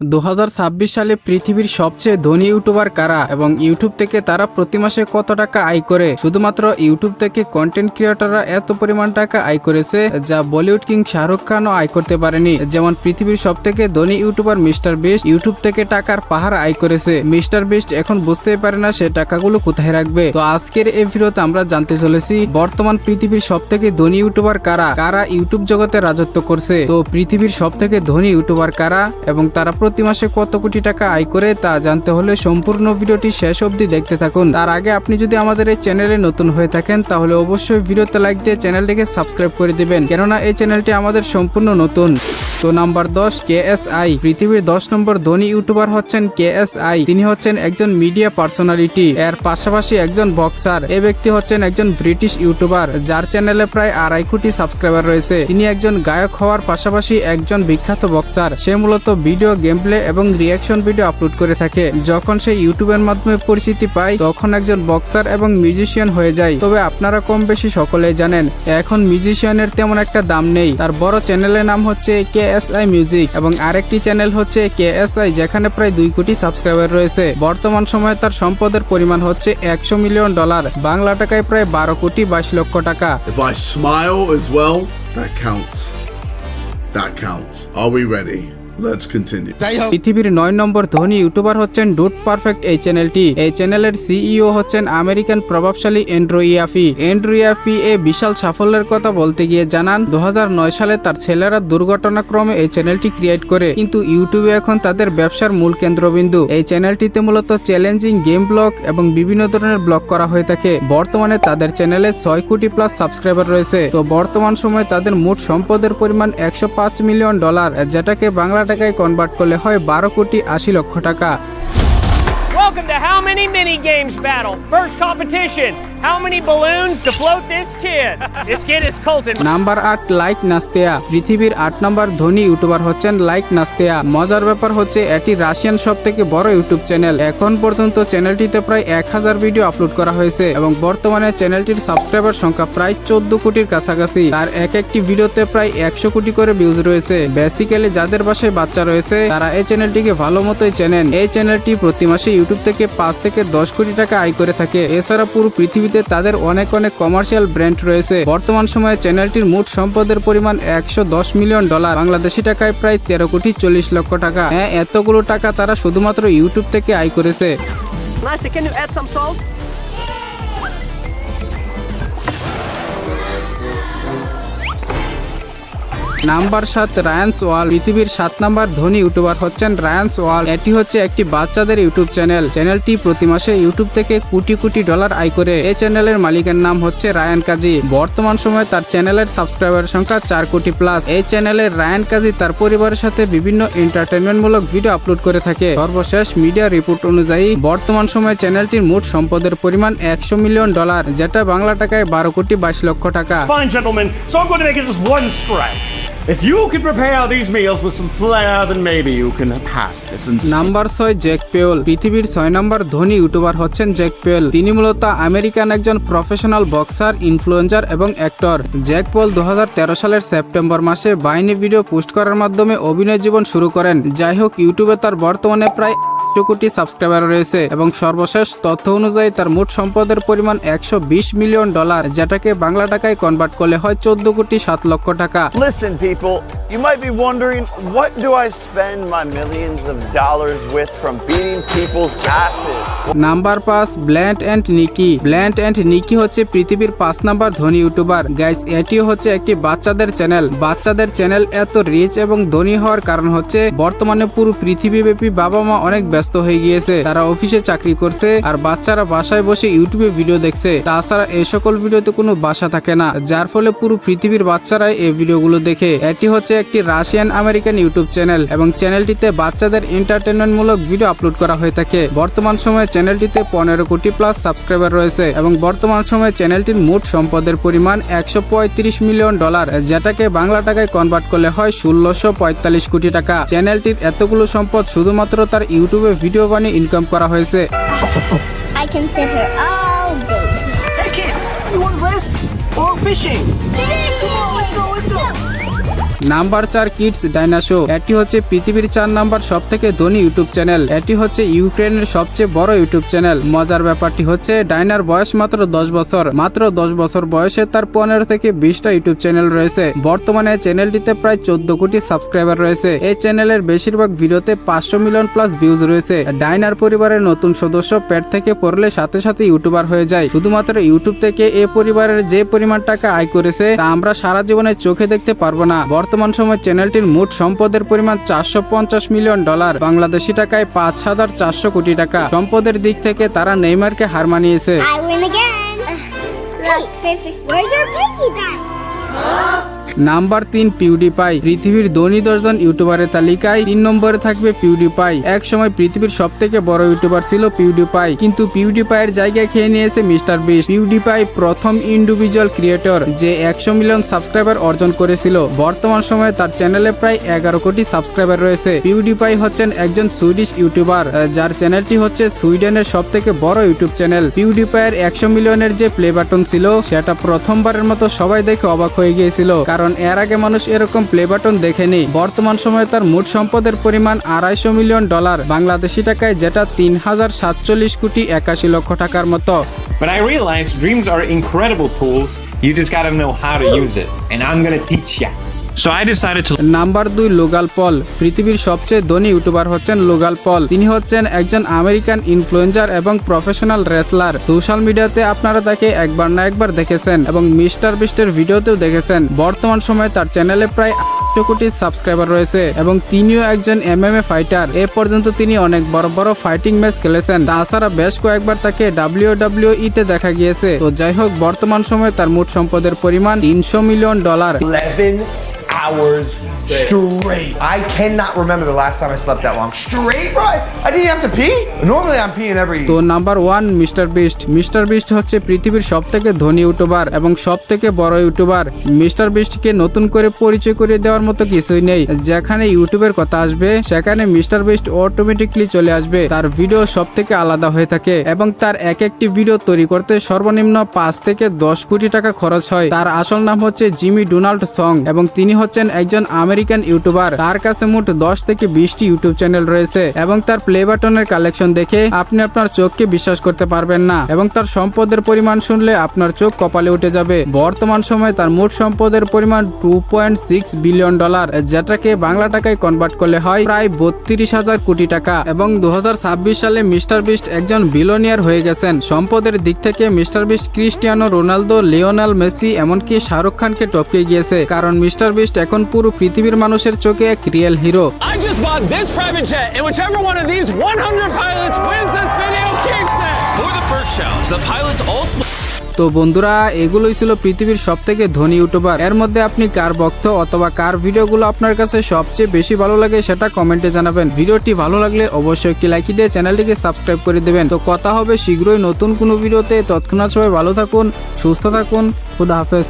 2026 সালে পৃথিবীর সবচেয়ে ধনী ইউটিউবার কারা এবং ইউটিউব থেকে তারা প্রতি মাসে কত টাকা আয় করে? শুধুমাত্র ইউটিউব থেকে কন্টেন্ট ক্রিয়েটররা এত পরিমাণ টাকা আয় করেছে যা বলিউড কিং শাহরুখ খানও আয় করতে পারেনি। যেমন পৃথিবীর সবথেকে ধনী ইউটিউবার মিস্টার বিস্ট ইউটিউব থেকে টাকার পাহাড় আয় করেছে। মিস্টার বিস্ট এখন বুঝতেই পারে না সে টাকাগুলো কোথায় রাখবে। তো আজকের এই ভিডিওতে আমরা জানতে চলেছি বর্তমান পৃথিবীর সবথেকে ধনী ইউটিউবার কারা, কারা ইউটিউব জগতে রাজত্ব করছে। তো পৃথিবীর সবথেকে ধনী ইউটিউবার কারা এবং তারা প্রতি মাসে কত কোটি টাকা আয় করে তা জানতে হলে সম্পূর্ণ ভিডিওটি শেষ অবধি দেখতে থাকুন। তার আগে আপনি যদি আমাদের এই চ্যানেলে নতুন হয়ে থাকেন তাহলে অবশ্যই ভিডিওতে লাইক দিয়ে চ্যানেলটিকে সাবস্ক্রাইব করে দিবেন, কেননা এই চ্যানেলটি আমাদের সম্পূর্ণ নতুন। তো নাম্বার 10 KSI। পৃথিবীর 10 নম্বর ধনী ইউটিউবার হচ্ছেন KSI। তিনি হচ্ছেন একজন মিডিয়া পার্সোনালিটি, এর পাশাপাশি একজন বক্সার। এই ব্যক্তি হচ্ছেন একজন ব্রিটিশ ইউটিউবার যার চ্যানেলে প্রায় 2.5 কোটি সাবস্ক্রাইবার রয়েছে। তিনি একজন গায়ক হওয়ার পাশাপাশি একজন বিখ্যাত বক্সার। সে মূলত ভিডিও, গেম প্লে এবং রিয়াকশন ভিডিও আপলোড করে থাকে। যখন সে ইউটিউবের মাধ্যমে পরিচিতি পায় তখন একজন বক্সার এবং মিউজিশিয়ান হয়ে যায়। তবে আপনারা কম বেশি সকলেই জানেন এখন মিউজিশিয়ানের তেমন একটা দাম নেই। তার বড় চ্যানেলের নাম হচ্ছে KSI মিউজিক এবং আরেকটি চ্যানেল হচ্ছে KSI যেখানে প্রায় 2 কোটি সাবস্ক্রাইবার রয়েছে। বর্তমান সময়ে তার সম্পদের পরিমাণ হচ্ছে $100 মিলিয়ন, বাংলা টাকায় প্রায় 12 কোটি 22 লক্ষ টাকা। If I smile as well, that counts. That counts. Are we ready? Let's continue. পৃথিবীর 9 নম্বর ধনী ইউটিউবার হচ্ছেন ডুড পারফেক্ট। এই চ্যানেলটি, এই চ্যানেলের সিইও হচ্ছেন আমেরিকান প্রভাবশালী অ্যান্ড্রু ইয়াফি। অ্যান্ড্রু ইয়াফি এই বিশাল সাফল্যের কথা বলতে গিয়ে জানান 2009 সালে তার ছেলেরা দুর্ঘটনাক্রমে এই চ্যানেলটি ক্রিয়েট করে, কিন্তু ইউটিউবে এখন তাদের ব্যবসার মূল কেন্দ্রবিন্দু। এই চ্যানেলটিতে মূলত চ্যালেঞ্জিং গেম ব্লগ এবং বিভিন্ন ধরনের ব্লগ করা হয়ে থাকে। বর্তমানে তাদের চ্যানেলে 6 কোটি প্লাস সাবস্ক্রাইবার রয়েছে। তো বর্তমান সময়ে তাদের মোট সম্পদের পরিমাণ $105 মিলিয়ন, যেটাকে বাংলা টাকায় কনভার্ট করলে হয় 12 কোটি 80 লক্ষ টাকা। Welcome to How Many Mini Games Battle. First competition. How many balloons to float this kid? This kid is Colton. Number 8 like Nastya. পৃথিবীর 8 নম্বর ধনী ইউটিউবার হচ্ছেন লাইক নাস্তেয়া। মজার ব্যাপার হচ্ছে এটি রাশিয়ান সবথেকে বড় ইউটিউব চ্যানেল। এখন পর্যন্ত চ্যানেলটিতে প্রায় 1000 ভিডিও আপলোড করা হয়েছে এবং বর্তমানে চ্যানেলটির সাবস্ক্রাইবার সংখ্যা প্রায় 14 কোটির কাছাকাছি। আর একটি ভিডিওতে প্রায় 100 কোটি করে ভিউজ রয়েছে। বেসিক্যালি যাদের বাসায় বাচ্চা রয়েছে তারা এই চ্যানেলটিকে ভালো মতোই চেনেন। এই চ্যানেলটি প্রতি মাসে ইউটিউব থেকে 5 থেকে 10 কোটি টাকা আয় করে থাকে। এছাড়া পুরো পৃথিবীতে তাদের অনেক কমার্শিয়াল ব্র্যান্ড রয়েছে। বর্তমান সময়ে চ্যানেলটির মোট সম্পদের পরিমাণ $110 মিলিয়ন, বাংলাদেশি টাকায় প্রায় 13 কোটি 40 লক্ষ টাকা। হ্যাঁ, এতগুলো টাকা তারা শুধুমাত্র ইউটিউব থেকে আয় করেছে। Nice, can you add some salt? Number 7 Ryan's World. পৃথিবীর 7 নম্বর ধনী ইউটিউবার হচ্ছেন রায়ান্স ওয়াল। এটি হচ্ছে একটি বাচ্চাদের ইউটিউব চ্যানেল। চ্যানেলটি প্রতি মাসে ইউটিউব থেকে কোটি কোটি ডলার আয় করে। এই চ্যানেলের মালিকের নাম হচ্ছে রায়ান কাজী। বর্তমান সময়ে তার চ্যানেলের সাবস্ক্রাইবার সংখ্যা 4 কোটি প্লাস। এই চ্যানেলের রায়ান কাজী তার পরিবারের সাথে বিভিন্ন এন্টারটেইনমেন্টমূলক ভিডিও আপলোড করে থাকে। সর্বশেষ মিডিয়া রিপোর্ট অনুযায়ী বর্তমান সময়ে চ্যানেলটির মোট সম্পদের পরিমাণ $100 মিলিয়ন, যেটা বাংলা টাকায় 12 কোটি 22 লক্ষ টাকা। Fine, gentlemen, so I'm going to make it just one strike. If you can prepare these meals with some flair, then maybe you can pass this. Number 6 Jake Paul. পৃথিবীর 6 নম্বর ধনী ইউটিউবার হচ্ছেন Jack পেওল। তিনি মূলত American একজন professional boxer, influencer এবং actor. Jack পেওল 2013 সালের September মাসে বাহিনী ভিডিও পোস্ট করার মাধ্যমে অভিনয় জীবন শুরু করেন। যাই হোক, ইউটিউবে তার বর্তমানে প্রায় 100 কোটি সাবস্ক্রাইবার রয়েছে এবং সর্বশেষ তথ্য অনুযায়ী তার মোট সম্পদের পরিমাণ $120 মিলিয়ন, যেটাকে বাংলা টাকায় কনভার্ট করলে হয় 14 কোটি 7 লক্ষ টাকা। Listen, people, you might be wondering, what do I spend my millions of dollars with from beating people's asses? Number 5 Vlad and Niki. Vlad and Niki হচ্ছে পৃথিবীর 5 নম্বর ধনী ইউটিউবার। গাইস, এটিও হচ্ছে একটি বাচ্চাদের চ্যানেল। বাচ্চাদের চ্যানেল এত রিচ এবং ধনী হওয়ার কারণ হচ্ছে বর্তমানে পুরো পৃথিবীব্যাপী বাবা মা অনেক ব্যস্ত হয়ে গিয়েছে। তারা অফিসে চাকরি করছে আর বাচ্চারা বাসায় বসে ইউটিউবে ভিডিও দেখছে। তাছাড়া এই সকল ভিডিওতে কোনো বাসা থাকে না, যার ফলে পুরো পৃথিবীর বাচ্চারাই এই ভিডিওগুলো দেখে। এটি হচ্ছে একটি রাশিয়ান আমেরিকান ইউটিউব চ্যানেল এবং চ্যানেলটিতে বাচ্চাদের এন্টারটেইনমেন্টমূলক ভিডিও আপলোড করা হয়ে থাকে। বর্তমান সময়ে চ্যানেলটিতে 15 কোটি প্লাস সাবস্ক্রাইবার রয়েছে এবং বর্তমান সময়ে চ্যানেলটির মোট সম্পদের পরিমাণ $135 মিলিয়ন, যেটাকে বাংলা টাকায় কনভার্ট করলে হয় 1645 কোটি টাকা। চ্যানেলটির এতগুলো সম্পদ শুধুমাত্র তার ইউটিউবে ভিডিও বানিয়ে ইনকাম করা হয়েছে। I can sit here all day. Hey kids, you want rest or fishing? Let's go, let's go. Number 4 kids Diana Show. এটি হচ্ছে পৃথিবীর 4 নাম্বার সব থেকে ধনী ইউটিউব চ্যানেল। এটি হচ্ছে ইউক্রেনের সবচেয়ে বড় ইউটিউব চ্যানেল। মজার ব্যাপারটি হচ্ছে ডাইনার বয়স মাত্র 10 বছর। মাত্র 10 বছর বয়সে তার 15 থেকে 20টা ইউটিউব চ্যানেল রয়েছে। বর্তমানে চ্যানেলটিতে প্রায় 14 কোটি সাবস্ক্রাইবার রয়েছে। এই চ্যানেলের বেশিরভাগ ভিডিওতে 500 মিলিয়ন প্লাস ভিউজ রয়েছে। ডাইনার পরিবারের নতুন সদস্য পেট থেকে পড়লে সাথে সাথে ইউটিউবার হয়ে যায়। শুধুমাত্র ইউটিউব থেকে এই পরিবারের যে পরিমাণ টাকা আয় করেছে তা আমরা সারা জীবনে চোখে দেখতে পারবো না। বর্তমান সময়ে চ্যানেলটির মোট সম্পদের পরিমাণ $450 মিলিয়ন, বাংলাদেশি টাকায় 5400 কোটি টাকা। সম্পদের দিক থেকে তারা নেইমারকে হার মানিয়েছে। I win again. Hey, where's your piggy bank? Number 3 PewDiePie. পৃথিবীর ধনী 10 জন ইউটিউবারের তালিকায় 3 নম্বরে থাকবে পিউডিপাই। এক সময় পৃথিবীর সব থেকে বড় ইউটিউবার ছিল পিউডিপাই, কিন্তু পিউডিপাইয়ের জায়গায় খেয়ে নিয়েছে মিস্টার বিস্ট। পিউডিপাই প্রথম ইন্ডিভিজুয়াল ক্রিয়েটর যে 100 মিলিয়ন সাবস্ক্রাইবার অর্জন করেছিল। বর্তমান সময়ে তার চ্যানেলে প্রায় 11 কোটি সাবস্ক্রাইবার রয়েছে। পিউডিপাই হচ্ছেন একজন সুইডিশ ইউটিউবার যার চ্যানেলটি হচ্ছে সুইডেনের সব থেকে বড় ইউটিউব চ্যানেল। পিউডিপাইয়ের 100 মিলিয়নের যে প্লে বাটন ছিল সেটা প্রথমবারের মতো সবাই দেখে অবাক হয়ে গিয়েছিল, কারণ এর আগে মানুষ এরকম প্লে বাটন দেখেনি। বর্তমান সময়ে তার মোট সম্পদের পরিমাণ $250 মিলিয়ন, বাংলাদেশি টাকায় যেটা 3047 কোটি 81 লক্ষ টাকার মতো। But I realized dreams are incredible tools. You just gotta know how to use it. And I'm gonna teach ya. So I decided to. Number 2 লোগাল পল। পৃথিবীর সবচেয়ে ধনী ইউটিউবার হচ্ছেন লোগাল পল। তিনি হচ্ছেন একজন আমেরিকান ইনফ্লুয়েন্সার এবং প্রফেশনাল রেসলার। সোশ্যাল মিডিয়াতে আপনারা তাকে একবার না একবার দেখেছেন এবং মিস্টার বিস্টের ভিডিওতেও দেখেছেন। বর্তমান সময়ে তার চ্যানেলে প্রায় 800 কোটি সাবস্ক্রাইবার রয়েছে এবং তিনিও একজন MMA ফাইটার। এ পর্যন্ত তিনি অনেক বড় বড় ফাইটিং ম্যাচ খেলেছেন। তাছাড়া বেশ কয়েকবার তাকে WWE তে দেখা গিয়েছে। তো যাই হোক, বর্তমান সময়ে তার মোট সম্পদের পরিমাণ $300 million. 11 hours straight. I cannot remember the last time I slept that long. Straight, bro? I didn't have to pee? Normally I'm peeing every... তো number 1 mister beast. Mister beast হচ্ছে পৃথিবীর সব থেকে ধনী ইউটিউবার এবং সব থেকে বড় ইউটিউবার। মিস্টার বিস্টকে নতুন করে পরিচয় করে দেওয়ার মতো কিছুই নেই। যেখানে ইউটিউবের কথা আসবে সেখানে মিস্টার বিস্ট অটোমেটিকলি চলে আসবে। তার ভিডিও সব থেকে আলাদা হয়ে থাকে এবং তার একটি ভিডিও তৈরি করতে সর্বনিম্ন 5 থেকে 10 কোটি টাকা খরচ হয়। তার আসল নাম হচ্ছে জিমি ডোনাল্ড সং এবং তিনি হচ্ছেন একজন আমেরিকান ইউটিউবার। তার কাছে মোট 10 থেকে 20টি ইউটিউব চ্যানেল রয়েছে এবং তার প্লে বাটনের কালেকশন দেখে আপনি আপনার চোখকে বিশ্বাস করতে পারবেন না এবং তার সম্পদের পরিমাণ শুনলে আপনার চোখ কপালে উঠে যাবে। বর্তমান সময়ে তার মোট সম্পদের পরিমাণ $2.6 বিলিয়ন, যেটাকে বাংলা টাকায় কনভার্ট করলে হয় প্রায় 32,000 কোটি টাকা। এবং 2026 সালে মিস্টার বিস্ট একজন বিলিয়নিয়ার হয়ে গেছেন। সম্পদের দিক থেকে mister beast Cristiano Ronaldo, Lionel Messi এমনকি শাহরুখ খানকে টপকে গিয়েছে, কারণ মিস্টার বিস্ট এখন পুরো পৃথিবীর মানুষের চোখে এক real hero. I just bought this private jet, and whichever one of these 100 pilots wins this video keeps it. For the first challenge, the pilots all split. তো বন্ধুরা, এগুলোই ছিল পৃথিবীর সব থেকে ধনী ইউটিউবার। এর মধ্যে আপনি কার ভক্ত অথবা কার ভিডিওগুলো আপনার কাছে সবচেয়ে বেশি ভালো লাগে সেটা কমেন্টে জানাবেন। ভিডিওটি ভালো লাগলে অবশ্যই একটি লাইক দিয়ে চ্যানেলটিকে সাবস্ক্রাইব করে দেবেন। তো কথা হবে শীঘ্রই নতুন কোনো ভিডিওতে। তৎক্ষণাৎ সবাই ভালো থাকুন, সুস্থ থাকুন, খুদা হাফেজ।